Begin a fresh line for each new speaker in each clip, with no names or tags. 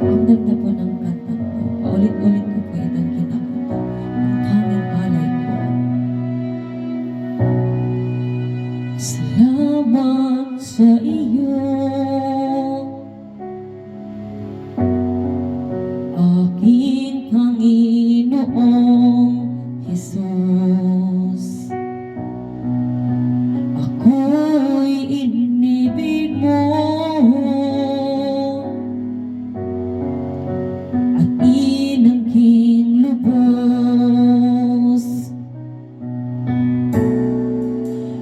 Ang ganda po ng kanta ko. Paulit-ulit ko po itong kinakanta. Ang tanging alay ko. Salamat sa iyo, aking Panginoong Jesus. Ako'y inibig mo at inangking lubos.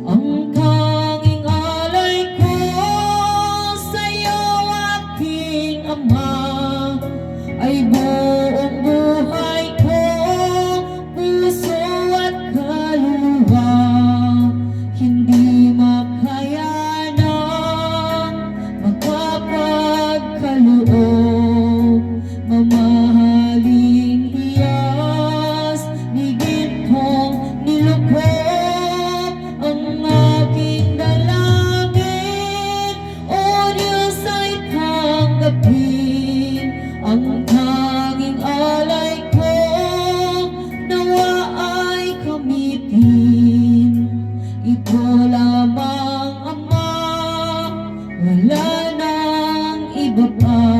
Ang tanging alay ko sa'yo, aking Ama, ay buong buhay ko, puso at kaluluwa. Hindi makayanang magpapagkaloob, mamahaling hiyas, higit kong nilukop ang aking dalangin. O Diyos, ay tanggapin ang tanging alay ko, nawa ay kamitin. Ito lamang, Ama, wala nang iba pa.